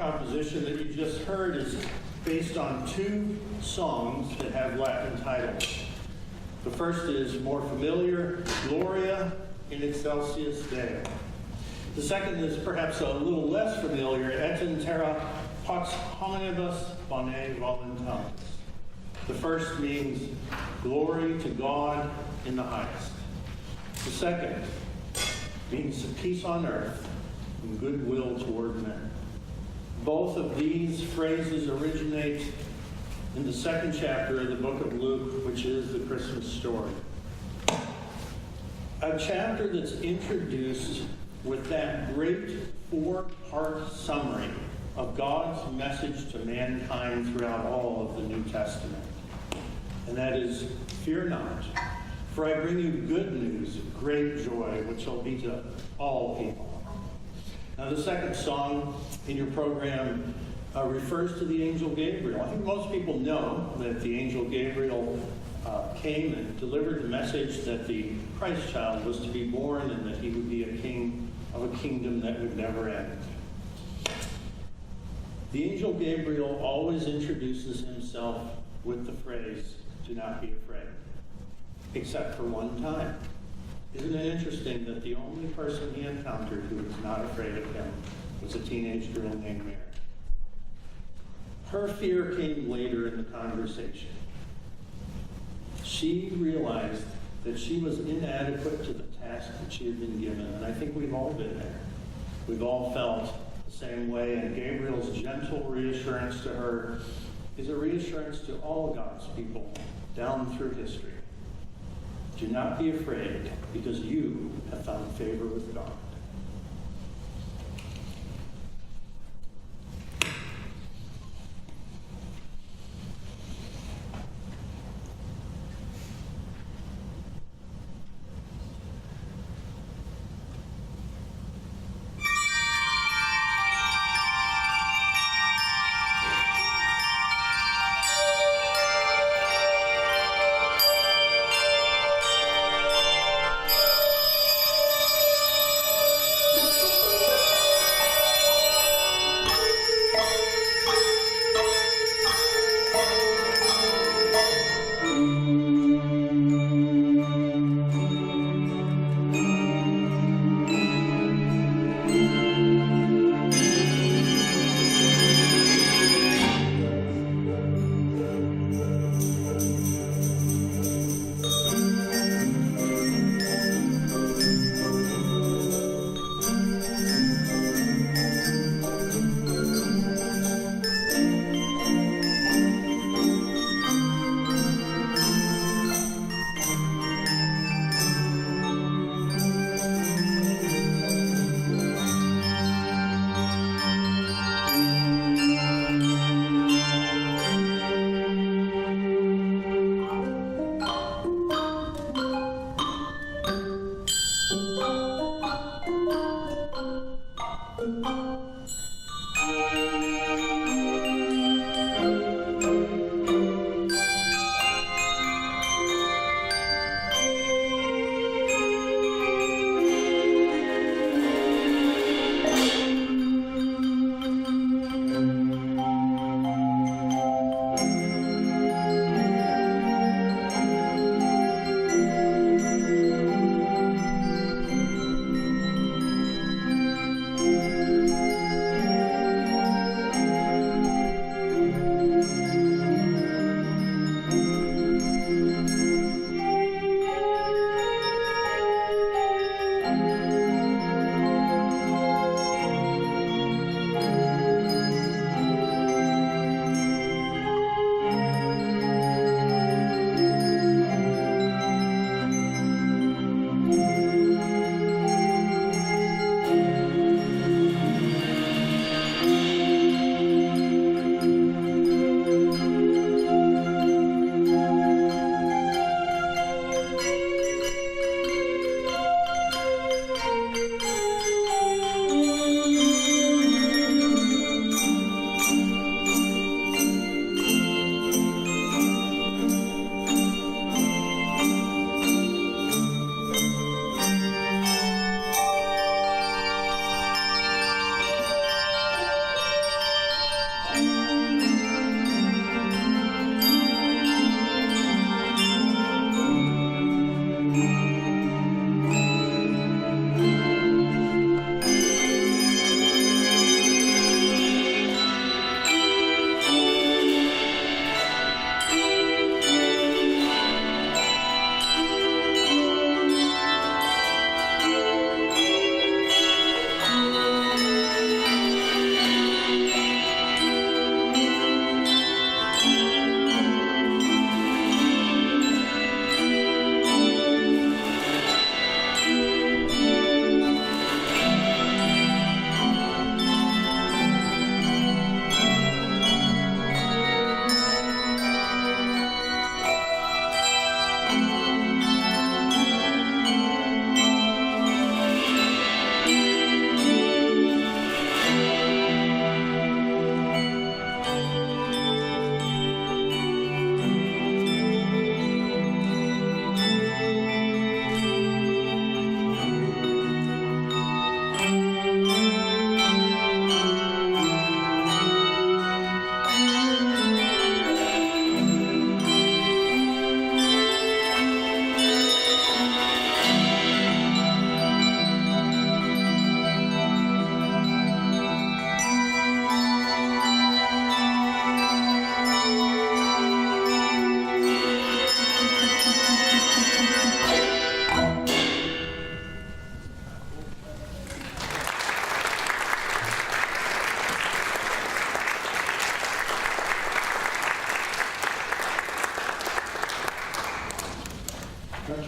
composition that you just heard is based on two songs that have Latin titles. The first is more familiar, Gloria in excelsis Deo. The second is perhaps a little less familiar, Et in terra pax hominibus bone voluntatis. The first means glory to God in the highest. The second means peace on earth and goodwill toward men. Both of these phrases originate in the second chapter of the book of Luke, which is the Christmas story. A chapter that's introduced with that great four-part summary of God's message to mankind throughout all of the New Testament. And that is, fear not, for I bring you good news of great joy, which shall be to all people. Now, the second song in your program refers to the angel Gabriel. I think most people know that the angel Gabriel came and delivered the message that the Christ child was to be born and that he would be a king of a kingdom that would never end. The angel Gabriel always introduces himself with the phrase, "Do not be afraid," except for one time. Isn't it interesting that the only person he encountered who was not afraid of him was a teenage girl named Mary? Her fear came later in the conversation. She realized that she was inadequate to the task that she had been given, and I think we've all been there. We've all felt the same way, and Gabriel's gentle reassurance to her is a reassurance to all God's people down through history. Do not be afraid, because you have found favor with God.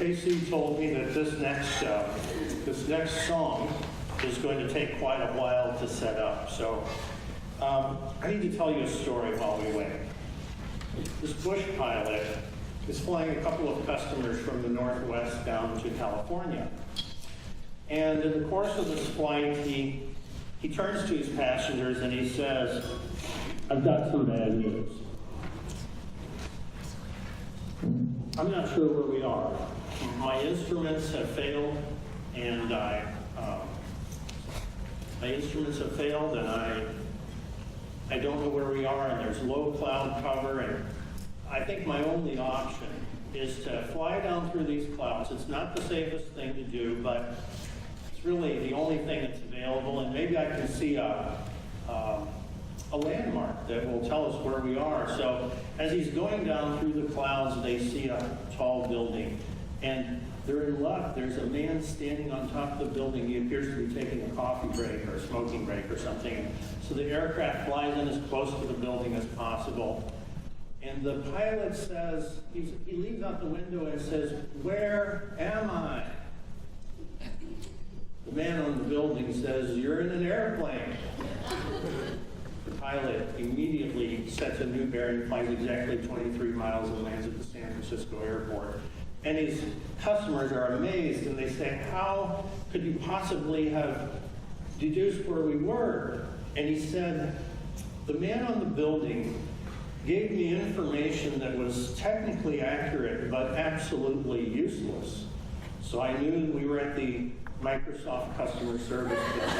Casey told me that this next song is going to take quite a while to set up. So I need to tell you a story while we wait. This bush pilot is flying a couple of customers from the Northwest down to California. And in the course of this flight, he turns to his passengers and he says, "I've got some bad news. I'm not sure where we are. My instruments have failed, and I don't know where we are, and there's low cloud cover, and I think my only option is to fly down through these clouds. It's not the safest thing to do, but it's really the only thing that's available, and maybe I can see a landmark that will tell us where we are." So as he's going down through the clouds, they see a tall building, and they're in luck. There's a man standing on top of the building. He appears to be taking a coffee break or a smoking break or something. So the aircraft flies in as close to the building as possible. And the pilot says, he leans out the window and says, "Where am I?" The man on the building says, "You're in an airplane." The pilot immediately sets a new bearing, flies exactly 23 miles, and lands at the San Francisco airport. And his customers are amazed, and they say, "How could you possibly have deduced where we were?" And he said, "The man on the building gave me information that was technically accurate, but absolutely useless. So I knew we were at the Microsoft customer service business."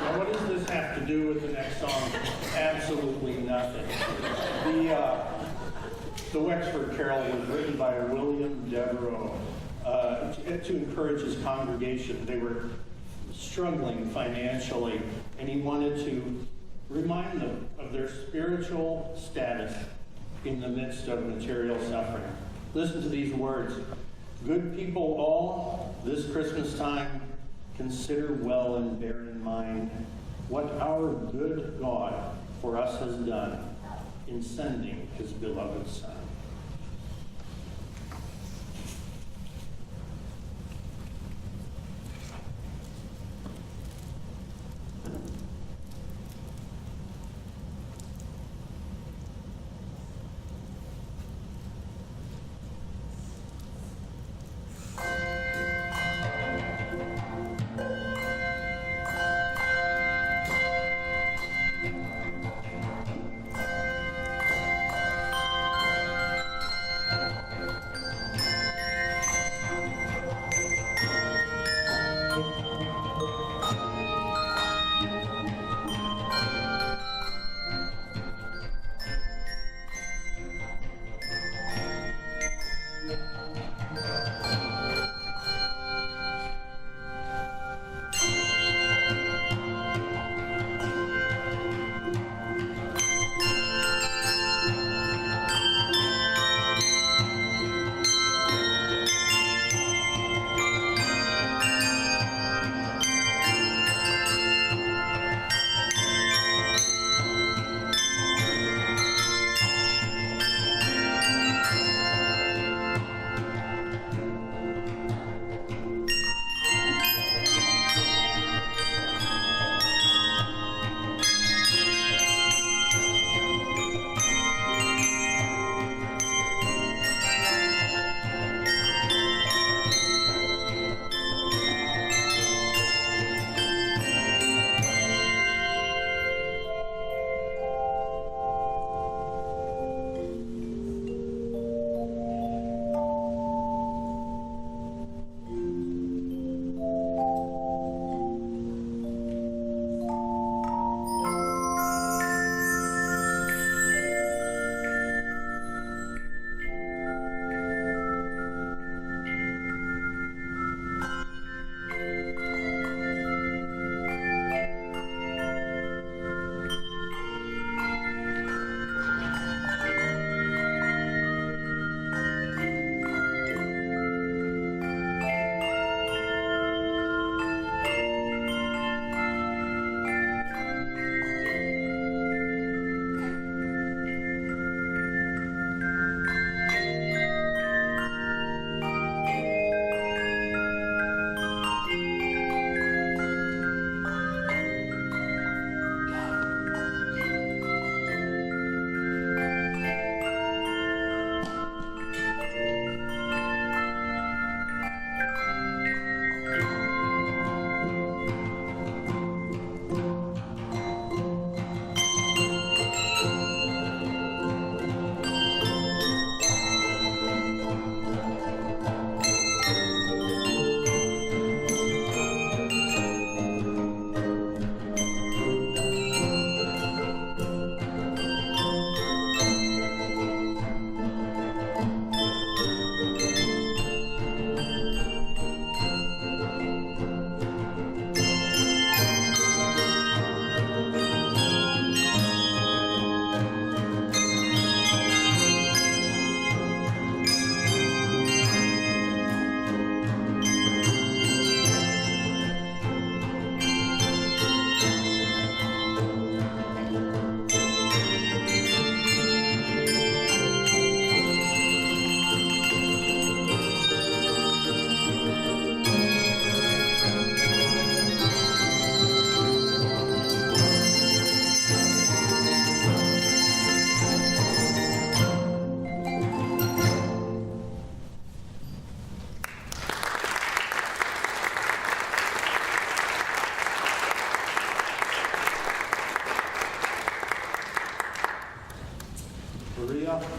Now, what does this have to do with the next song? Absolutely nothing. The Wexford Carol was written by William Devereux to encourage his congregation. They were struggling financially, and he wanted to remind them of their spiritual status in the midst of material suffering. Listen to these words. "Good people all, this Christmas time, consider well and bear in mind what our good God for us has done in sending his beloved Son."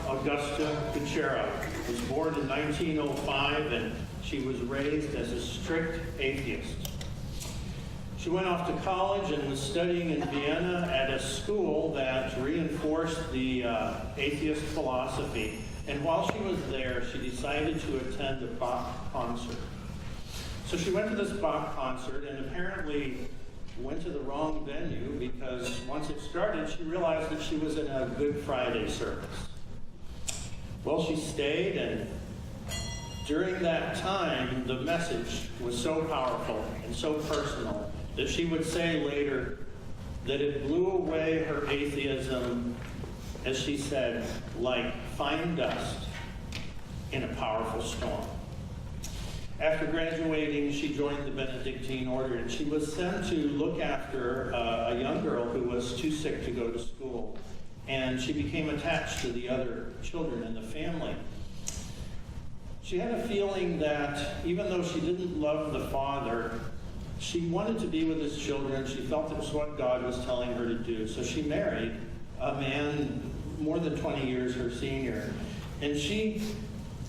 Augusta Kuchera was born in 1905, and she was raised as a strict atheist. She went off to college and was studying in Vienna at a school that reinforced the atheist philosophy. And while she was there, she decided to attend a Bach concert. So she went to this Bach concert and apparently went to the wrong venue, because once it started, she realized that she was in a Good Friday service. Well, she stayed, and during that time, the message was so powerful and so personal that she would say later that it blew away her atheism, as she said, like fine dust in a powerful storm. After graduating, she joined the Benedictine order, and she was sent to look after a young girl who was too sick to go to school. And she became attached to the other children in the family. She had a feeling that even though she didn't love the father, she wanted to be with his children. She felt it was what God was telling her to do. So she married a man more than 20 years her senior. And she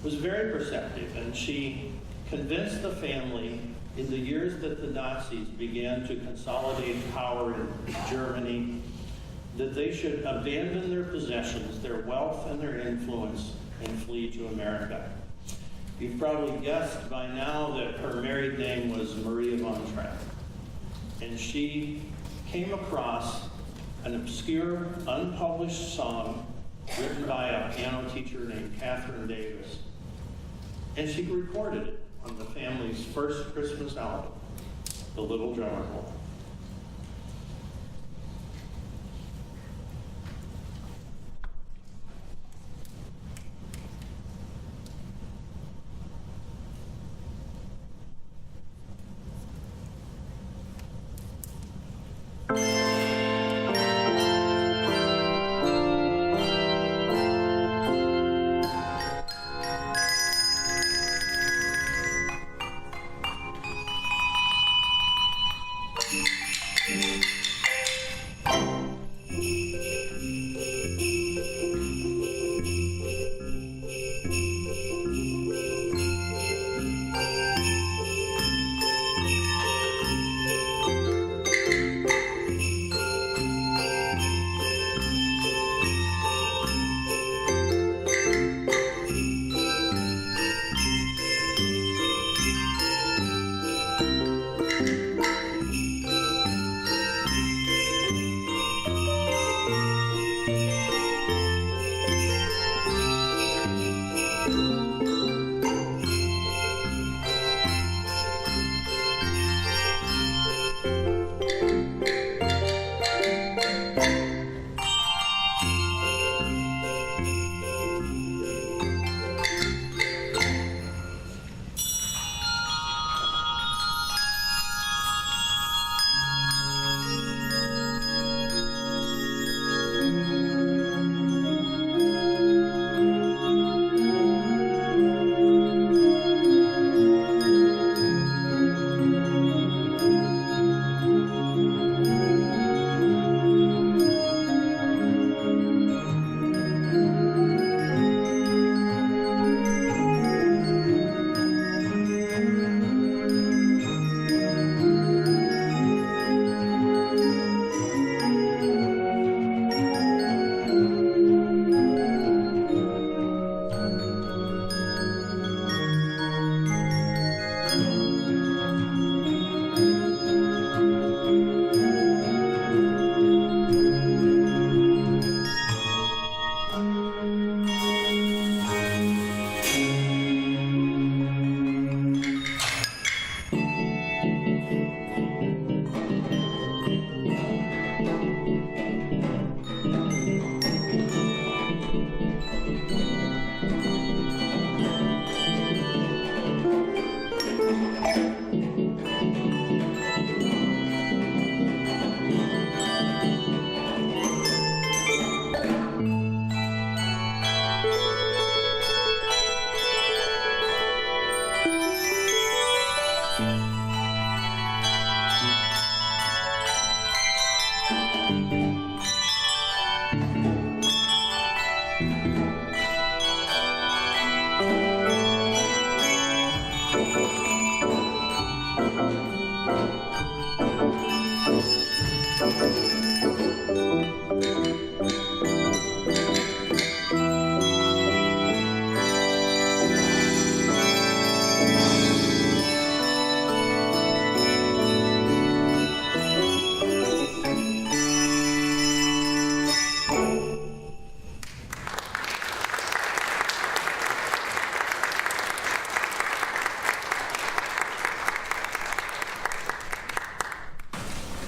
was very perceptive, and she convinced the family in the years that the Nazis began to consolidate power in Germany that they should abandon their possessions, their wealth, and their influence and flee to America. You've probably guessed by now that her married name was Maria von Trapp. And she came across an obscure, unpublished song written by a piano teacher named Catherine Davis. And she recorded it on the family's first Christmas album, The Little Drummer Boy.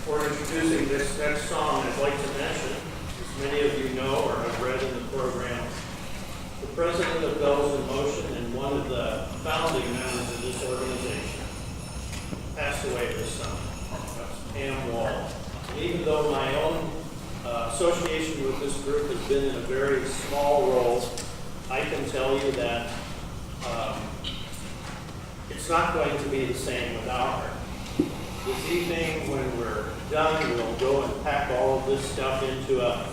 Before introducing this next song, I'd like to mention, as many of you know or have read in the program, the president of Bells in Motion and one of the founding members of this organization passed away this summer. That's Pam Wall. And even though my own association with this group has been in a very small role, I can tell you that it's not going to be the same without her. This evening, when we're done, we'll go and pack all of this stuff into a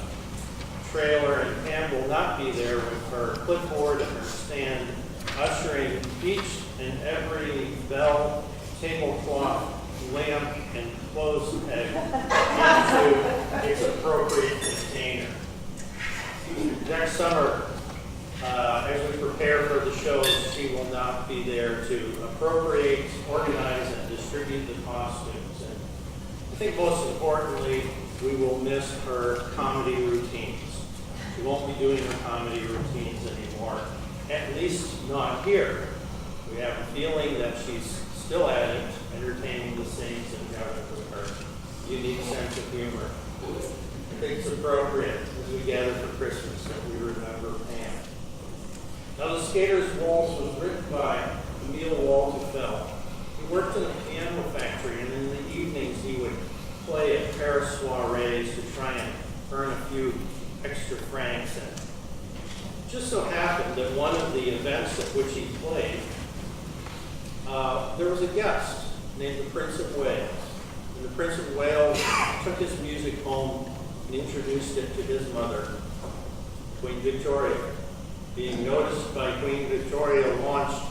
trailer, and Pam will not be there with her clipboard and her stand, ushering each and every bell, tablecloth, lamp, and clothes peg into its appropriate container. Next summer, as we prepare for the shows, she will not be there to appropriate, organize, and distribute the costumes. And I think most importantly, we will miss her comedy routines. She won't be doing her comedy routines anymore, at least not here. We have a feeling that she's still at it, entertaining the saints and gathered with her unique sense of humor. I think it's appropriate as we gather for Christmas that we remember Pam. Now, The Skater's Waltz was written by Emil Waltefeld. He worked in a piano factory, and in the evenings he would play at Paris soirees to try and earn a few extra francs. And it just so happened that one of the events at which he played, there was a guest named the Prince of Wales. And the Prince of Wales took his music home and introduced it to his mother, Queen Victoria. Being noticed by Queen Victoria, launched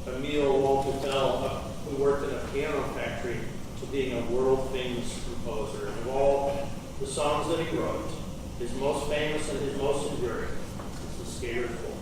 Emil Waltefeld, who worked in a piano factory, to being a world-famous composer. And of all the songs that he wrote, his most famous and his most enduring is The Skater's Waltz.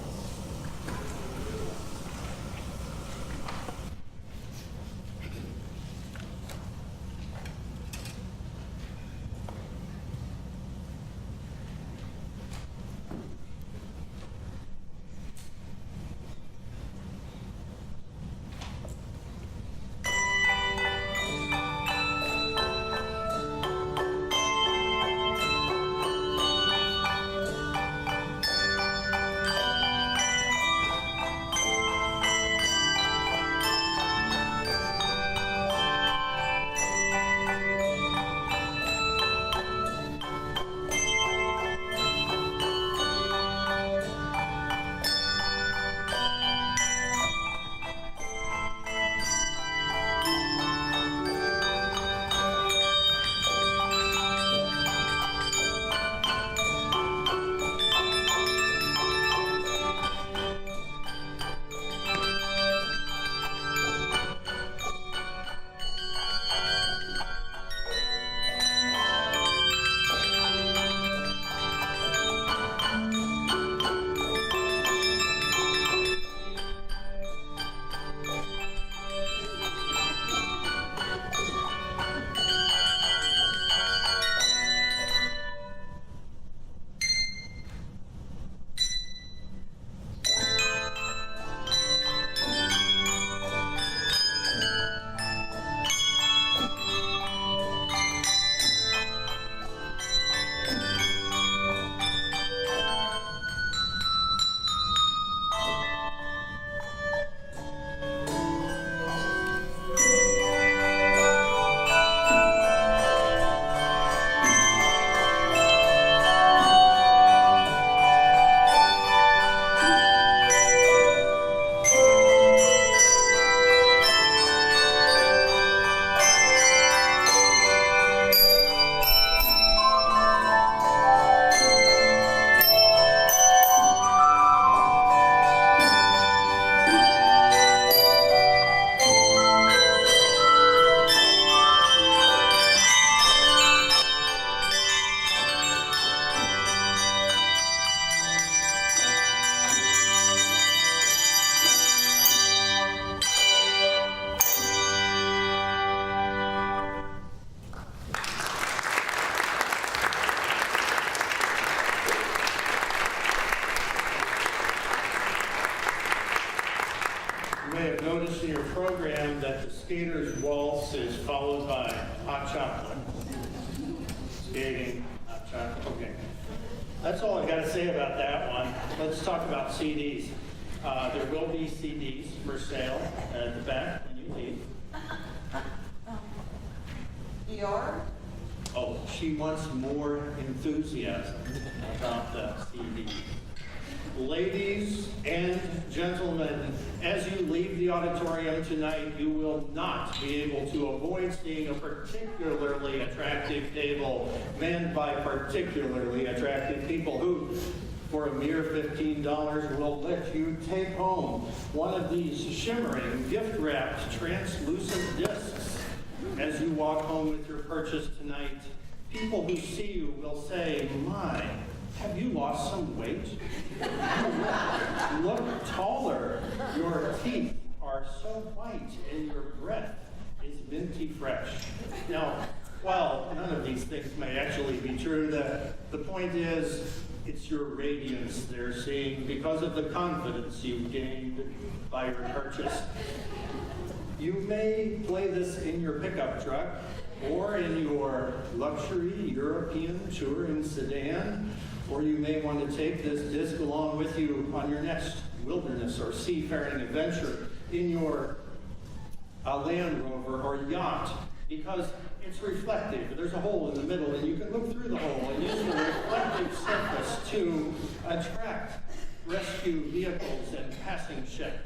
may have noticed in your program that the Skater's Waltz is followed by hot chocolate. skating, hot chocolate. Okay. That's all I've got to say about that one. Let's talk about CDs. There will be CDs for sale at the back when you leave. ER? Oh, she wants more enthusiasm about the CD. Ladies and gentlemen, as you leave the auditorium tonight, you will not be able to avoid seeing a particularly attractive table manned by particularly attractive people who, for a mere $15, will let you take home one of these shimmering, gift-wrapped, translucent discs. As you walk home with your purchase tonight, people who see you will say, "My, have you lost some weight? You look taller. Your teeth are so white and your breath is minty fresh." Now, while none of these things may actually be true, the point is it's your radiance they're seeing because of the confidence you've gained by your purchase. You may play this in your pickup truck or in your luxury European touring sedan, or you may want to take this disc along with you on your next wilderness or seafaring adventure in your Land Rover or yacht, because it's reflective. There's a hole in the middle, and you can look through the hole and use the reflective surface to attract rescue vehicles and passing ships.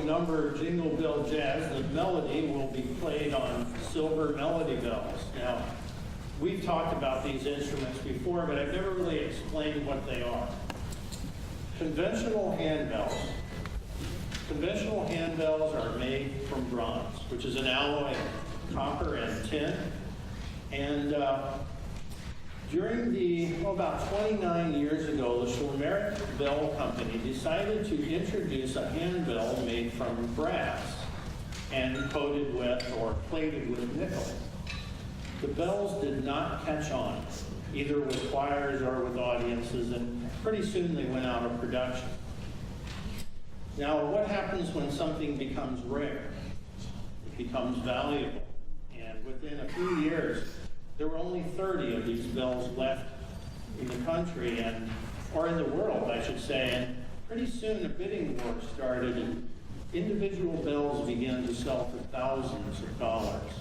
Number Jingle Bell Jazz, the melody will be played on silver melody bells. Now, we've talked about these instruments before, but I've never really explained what they are. Conventional handbells. Conventional handbells are made from bronze, which is an alloy of copper and tin. And during about 29 years ago, the Schlemeric Bell Company decided to introduce a handbell made from brass and coated with or plated with nickel. The bells did not catch on, either with choirs or with audiences, and pretty soon they went out of production. Now, what happens when something becomes rare? It becomes valuable. And within a few years, there were only 30 of these bells left in the country, or in the world, I should say. And pretty soon a bidding war started, and individual bells began to sell for thousands of dollars.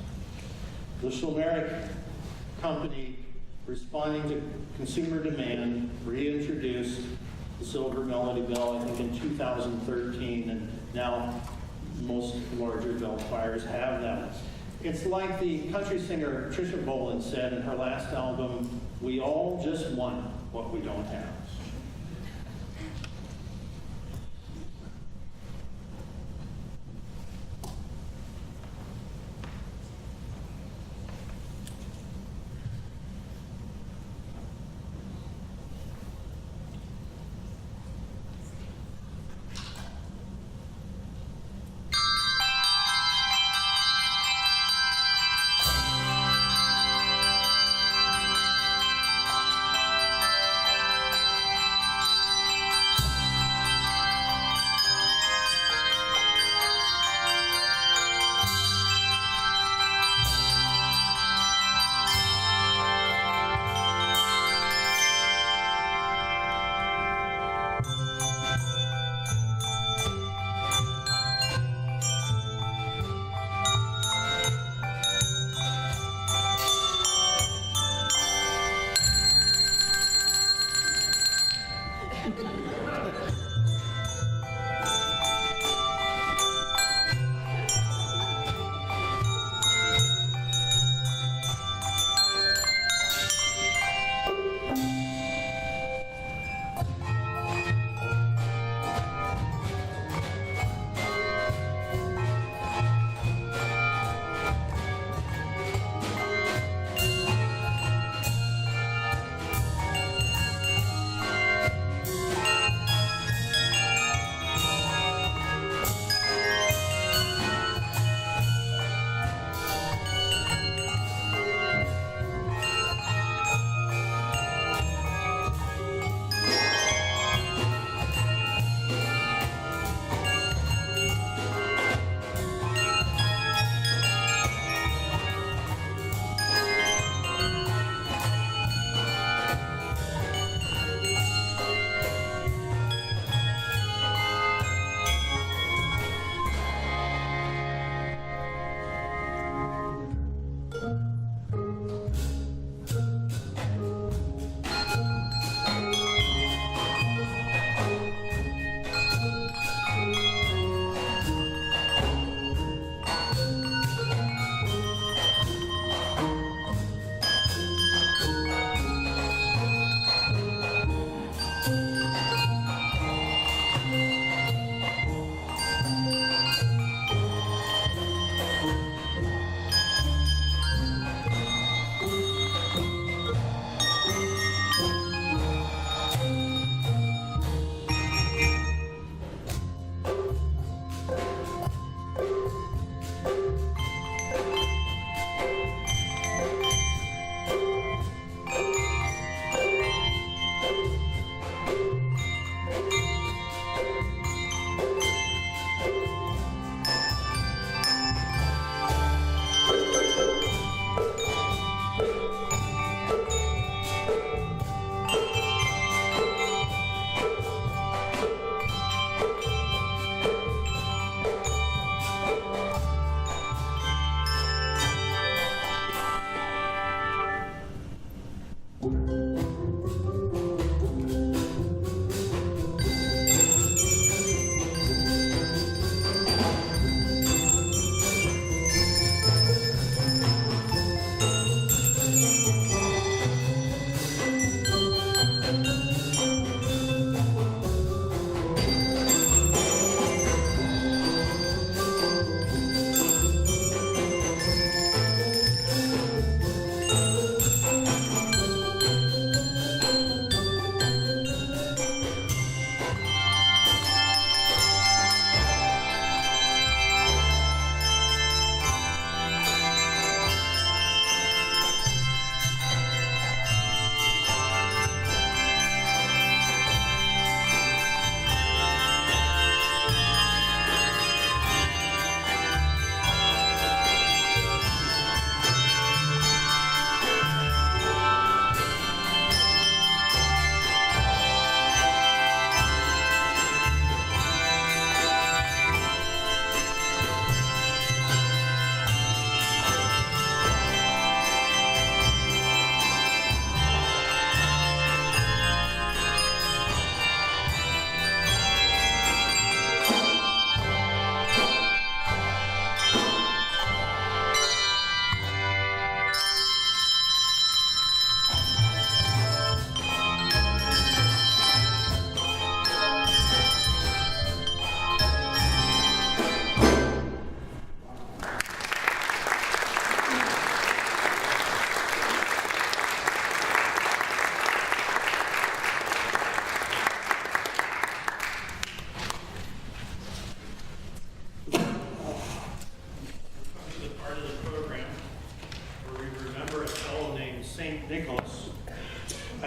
The Schulmerich Company, responding to consumer demand, reintroduced the Silver Melody Bell, I think in 2013, and now most larger bell choirs have them. It's like the country singer Trisha Boland said in her last album, "We all just want what we don't have."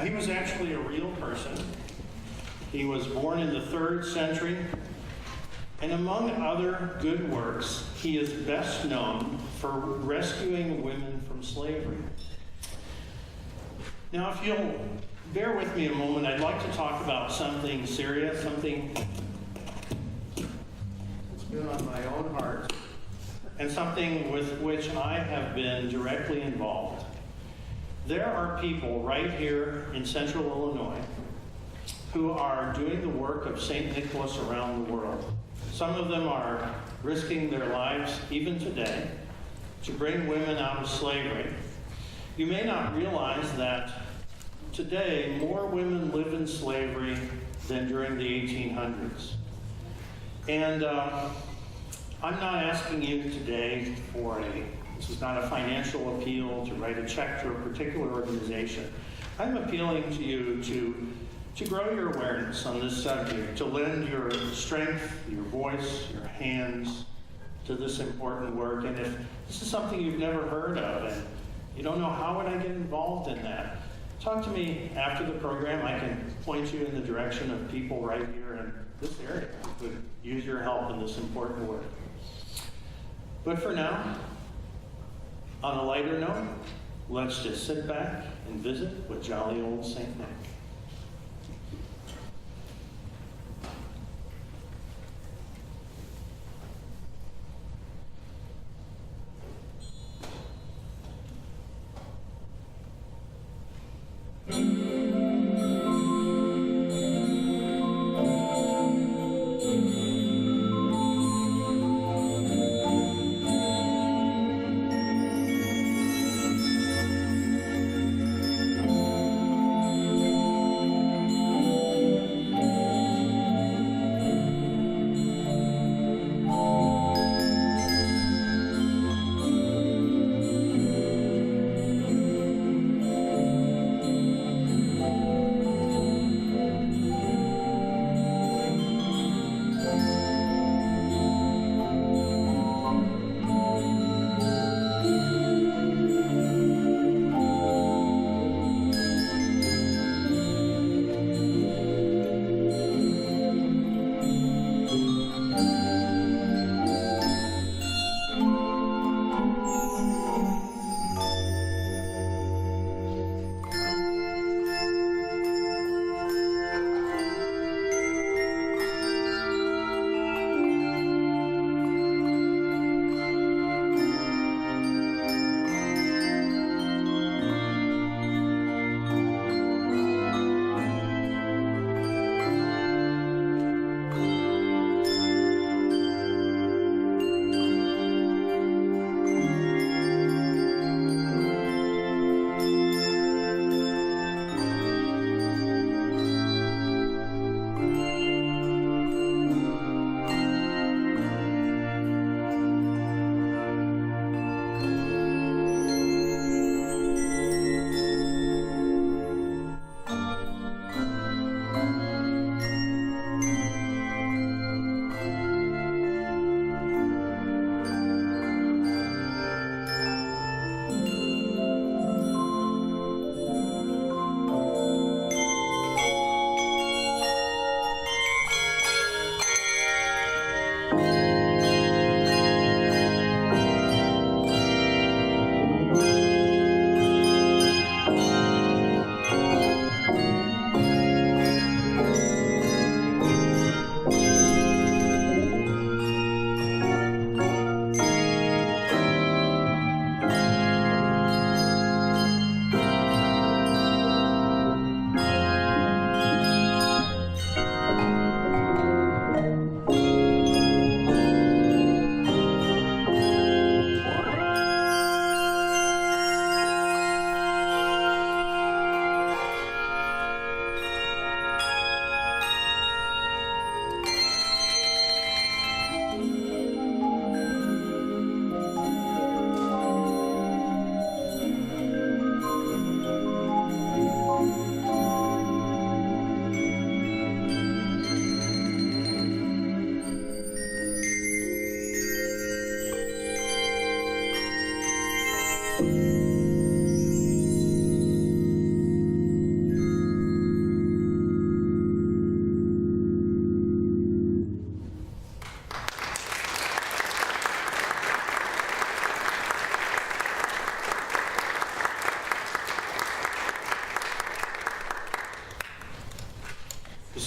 He was actually a real person. He was born in the 3rd century, and among other good works, he is best known for rescuing women from slavery. Now, if you'll bear with me a moment, I'd like to talk about something serious, something that's been on my own heart, and something with which I have been directly involved. There are people right here in central Illinois who are doing the work of St. Nicholas around the world. Some of them are risking their lives even today to bring women out of slavery. You may not realize that today more women live in slavery than during the 1800s. And I'm not asking you today this is not a financial appeal to write a check to a particular organization. I'm appealing to you to grow your awareness on this subject, to lend your strength, your voice, your hands to this important work. And if this is something you've never heard of and you don't know how would I get involved in that, talk to me after the program. I can point you in the direction of people right here in this area who could use your help in this important work. But for now, on a lighter note, let's just sit back and visit with jolly old St. Nick.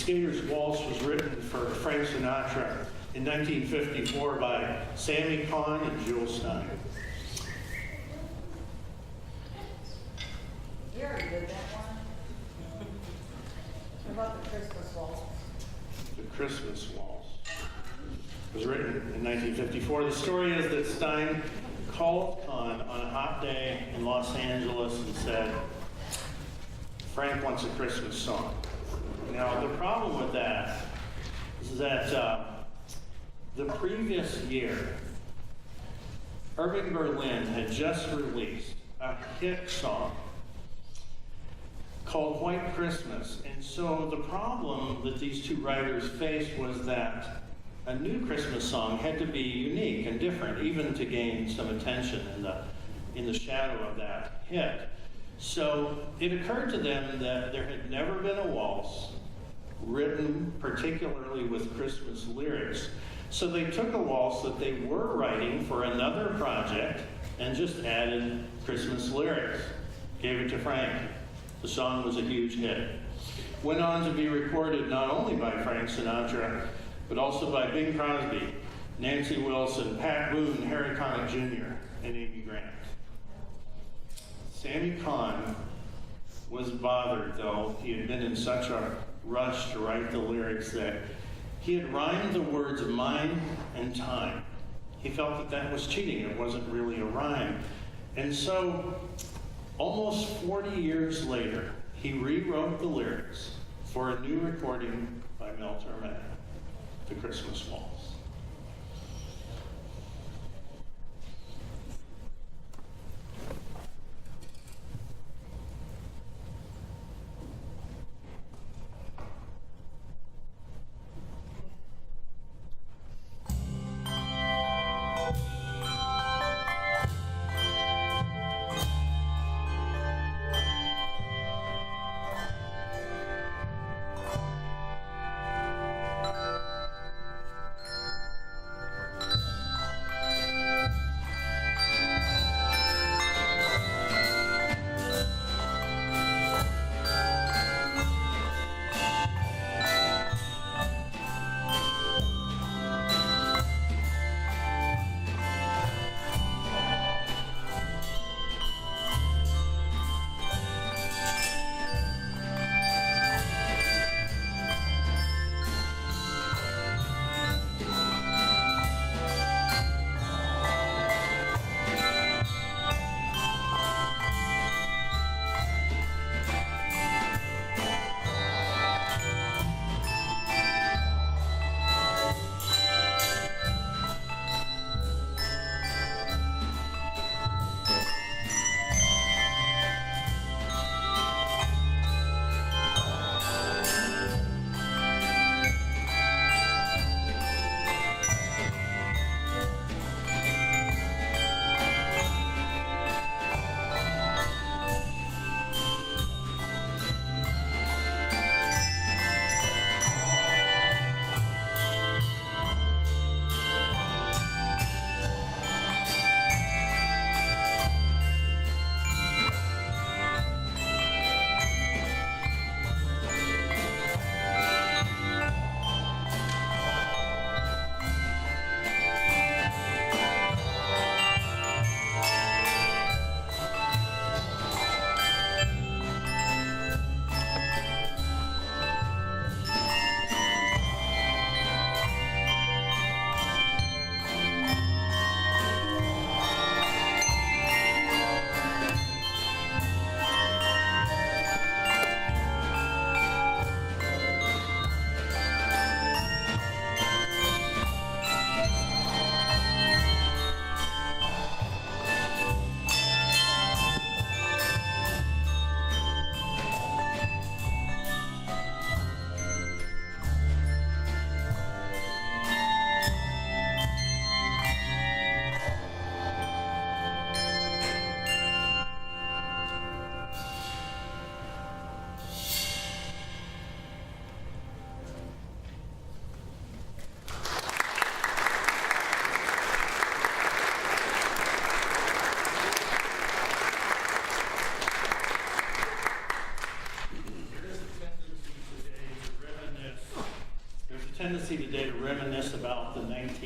Skater's Waltz was written for Frank Sinatra in 1954 by Sammy Kahn and Jewel Stein. You already did that one. What about the Christmas Waltz? The Christmas Waltz was written in 1954. The story is that Stein called Kahn on a hot day in Los Angeles and said, Frank wants a Christmas song. Now, the problem with that is that the previous year, Irving Berlin had just released a hit song called White Christmas. And so the problem that these two writers faced was that a new Christmas song had to be unique and different, even to gain some attention in the shadow of that hit. So it occurred to them that there had never been a waltz written particularly with Christmas lyrics. So they took a waltz that they were writing for another project and just added Christmas lyrics. Gave it to Frank. The song was a huge hit. Went on to be recorded not only by Frank Sinatra, but also by Bing Crosby, Nancy Wilson, Pat Boone, Harry Connick Jr., and Amy Grant. Sammy Kahn was bothered, though. He had been in such a rush to write the lyrics that he had rhymed the words mine and time. He felt that that was cheating. It wasn't really a rhyme. And so, almost 40 years later, he rewrote the lyrics for a new recording by Mel Torme, The Christmas Waltz.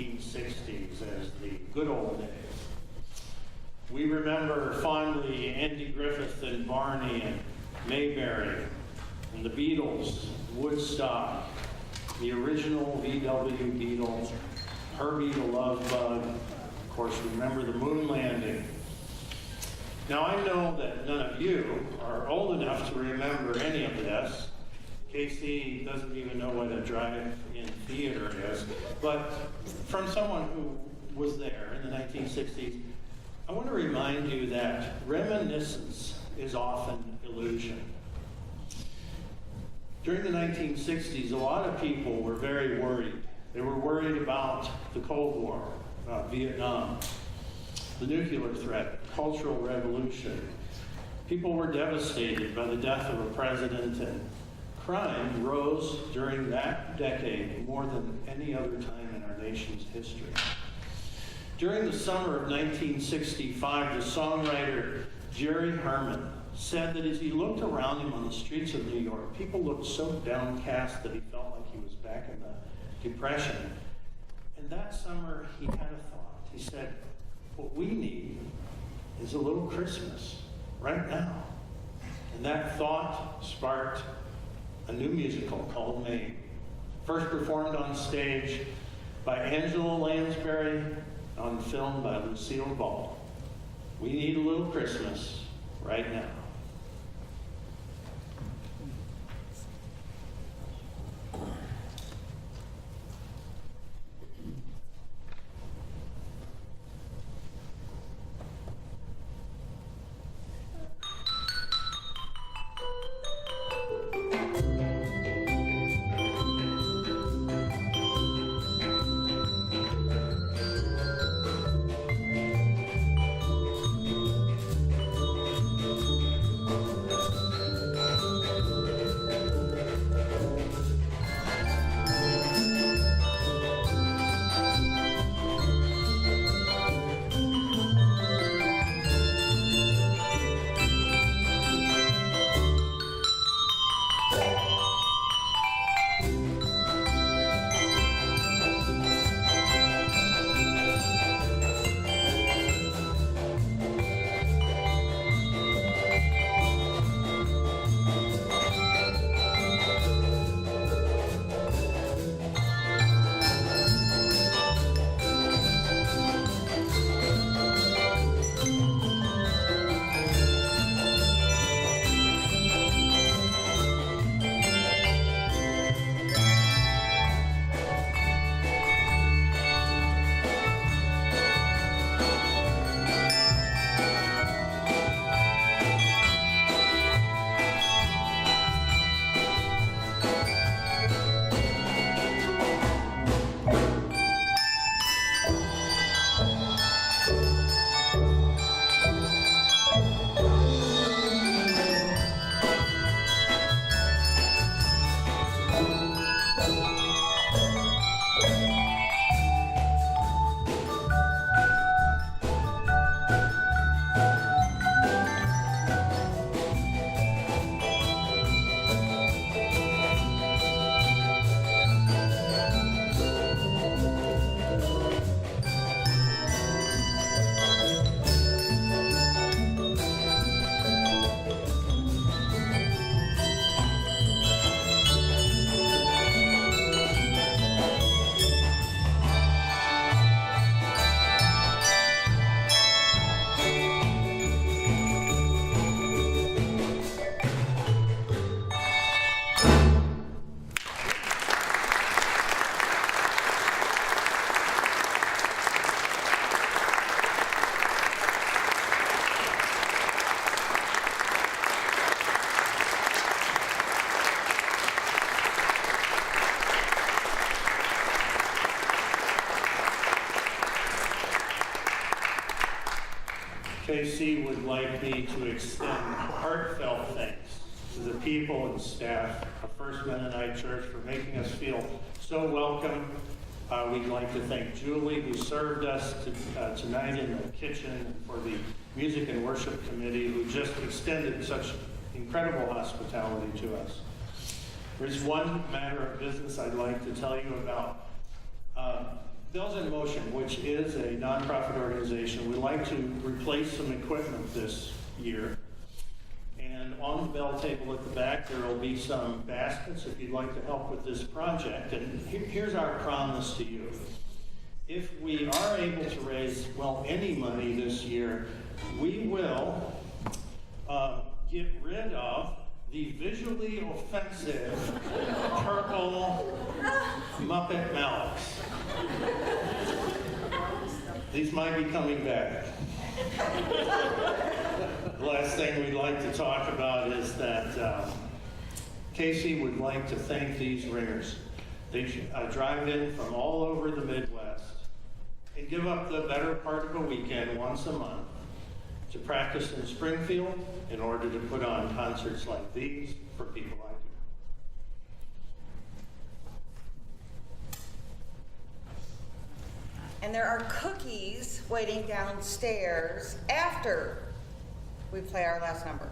1960s as the good old days. We remember fondly Andy Griffith and Barney and Mayberry and the Beatles, Woodstock, the original VW Beetle, Herbie the Love Bug. Of course, remember the moon landing. Now, I know that none of you are old enough to remember any of this. Casey doesn't even know what a drive-in theater is. But from someone who was there in the 1960s, I want to remind you that reminiscence is often illusion. During the 1960s, a lot of people were very worried. They were worried about the Cold War, about Vietnam, the nuclear threat, cultural revolution. People were devastated by the death of a president, and crime rose during that decade more than any other time in our nation's history. During the summer of 1965, the songwriter Jerry Herman said that as he looked around him on the streets of New York, people looked so downcast that he felt like he was back in the Depression. And that summer, he had a thought. He said, what we need is a little Christmas right now. And that thought sparked a new musical called May, first performed on stage by Angela Lansbury, on film by Lucille Ball. We need a little Christmas right now. KC would like me to extend heartfelt thanks to the people and staff of First Mennonite Church for making us feel so welcome. We'd like to thank Julie, who served us tonight in the kitchen, and for the Music and Worship Committee, who just extended such incredible hospitality to us. There's one matter of business I'd like to tell you about. Bells in Motion, which is a nonprofit organization, would like to replace some equipment this year. And on the bell table at the back, there will be some baskets if you'd like to help with this project. And here's our promise to you. If we are able to raise, well, any money this year, we will get rid of the visually offensive purple Muppet Mouse. These might be coming back. The last thing we'd like to talk about is that Casey would like to thank these ringers. They drive in from all over the Midwest and give up the better part of a weekend once a month to practice in Springfield in order to put on concerts like these for people like you. And there are cookies waiting downstairs after we play our last number.